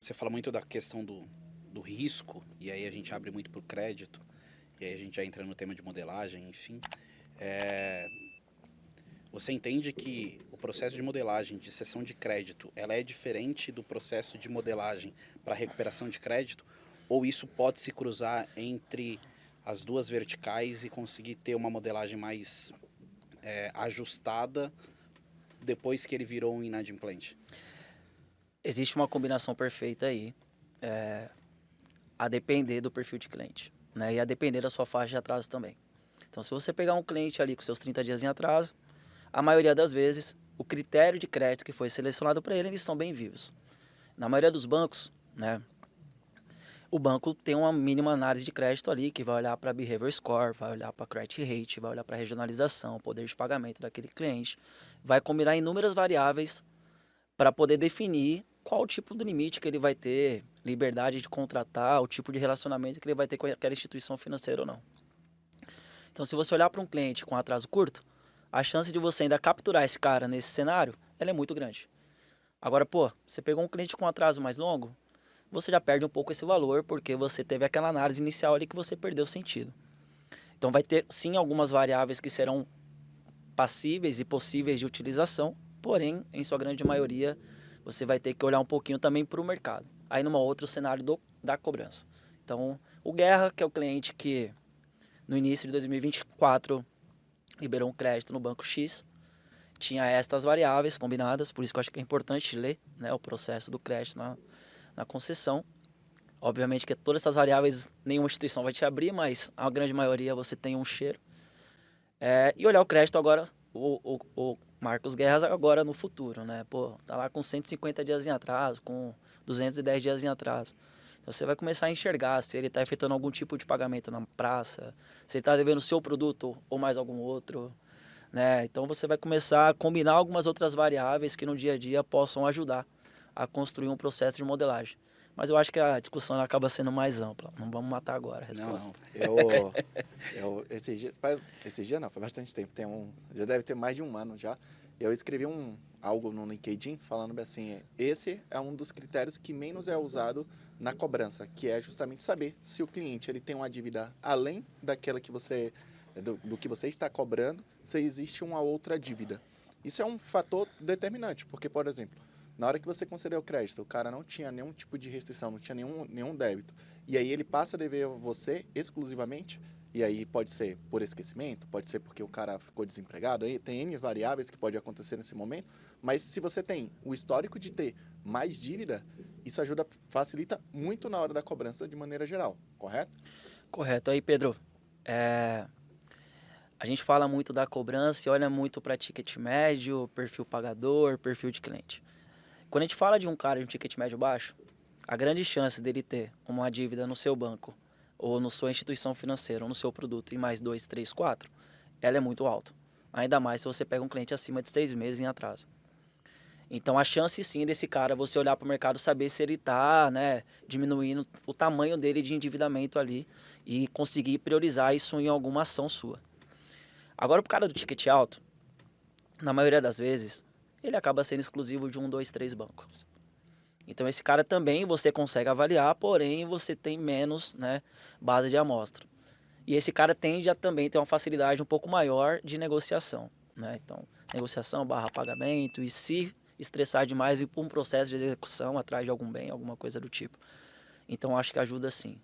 você fala muito da questão do risco, e aí a gente abre muito para o crédito, e aí a gente já entra no tema de modelagem, enfim. É, você entende que o processo de modelagem de cessão de crédito, ela é diferente do processo de modelagem para recuperação de crédito? Ou isso pode se cruzar entre as duas verticais e conseguir ter uma modelagem mais ajustada depois que ele virou um inadimplente? Existe uma combinação perfeita aí, a depender do perfil de cliente, né? E a depender da sua faixa de atraso também. Então, se você pegar um cliente ali com seus 30 dias em atraso, a maioria das vezes, o critério de crédito que foi selecionado para ele, eles estão bem vivos. Na maioria dos bancos, né, o banco tem uma mínima análise de crédito ali, que vai olhar para behavior score, vai olhar para credit rate, vai olhar para regionalização, poder de pagamento daquele cliente, vai combinar inúmeras variáveis para poder definir qual o tipo de limite que ele vai ter, liberdade de contratar, o tipo de relacionamento que ele vai ter com aquela instituição financeira ou não. Então, se você olhar para um cliente com atraso curto, a chance de você ainda capturar esse cara nesse cenário, ela é muito grande. Agora, pô, você pegou um cliente com atraso mais longo, você já perde um pouco esse valor, porque você teve aquela análise inicial ali que você perdeu o sentido. Então, vai ter, sim, algumas variáveis que serão passíveis e possíveis de utilização, porém, em sua grande maioria, você vai ter que olhar um pouquinho também para o mercado. Aí, num outro cenário da cobrança. Então, o Guerra, que é o cliente que, no início de 2024, liberou um crédito no Banco X, tinha estas variáveis combinadas, por isso que eu acho que é importante ler, né, o processo do crédito na concessão. Obviamente que todas essas variáveis nenhuma instituição vai te abrir, mas a grande maioria você tem um cheiro. E olhar o crédito agora, o Marcos Guerras agora no futuro, né? Pô, tá lá com 150 dias em atraso, com 210 dias em atraso. Então você vai começar a enxergar se ele está efetuando algum tipo de pagamento na praça, se ele está devendo o seu produto ou mais algum outro, né? Então você vai começar a combinar algumas outras variáveis que no dia a dia possam ajudar a construir um processo de modelagem. Mas eu acho que a discussão acaba sendo mais ampla. Não vamos matar agora a Não, não. resposta. Esses dias não, faz bastante tempo, já deve ter mais de um ano já. Eu escrevi algo no LinkedIn falando bem assim, esse é um dos critérios que menos é usado na cobrança, que é justamente saber se o cliente ele tem uma dívida além daquela que do que você está cobrando, se existe uma outra dívida. Isso é um fator determinante, porque, por exemplo, na hora que você concedeu o crédito, o cara não tinha nenhum tipo de restrição, não tinha nenhum débito, e aí ele passa a dever a você exclusivamente, e aí pode ser por esquecimento, pode ser porque o cara ficou desempregado, aí tem N variáveis que pode acontecer nesse momento, mas se você tem o histórico de ter mais dívida, isso facilita muito na hora da cobrança de maneira geral, correto? Correto. Aí, Pedro, a gente fala muito da cobrança e olha muito para ticket médio, perfil pagador, perfil de cliente. Quando a gente fala de um cara de um ticket médio baixo, a grande chance dele ter uma dívida no seu banco, ou na sua instituição financeira, ou no seu produto, em mais 2, 3, 4, ela é muito alta. Ainda mais se você pega um cliente acima de 6 meses em atraso. Então, a chance sim desse cara, você olhar para o mercado, saber se ele está, né, diminuindo o tamanho dele de endividamento ali e conseguir priorizar isso em alguma ação sua. Agora, para o cara do ticket alto, na maioria das vezes, ele acaba sendo exclusivo de 1, 2, 3 bancos. Então, esse cara também você consegue avaliar, porém você tem menos, né, base de amostra. E esse cara tende a também ter uma facilidade um pouco maior de negociação, né? Então, negociação barra pagamento, e se estressar demais, ir para um processo de execução atrás de algum bem, alguma coisa do tipo. Então, acho que ajuda sim.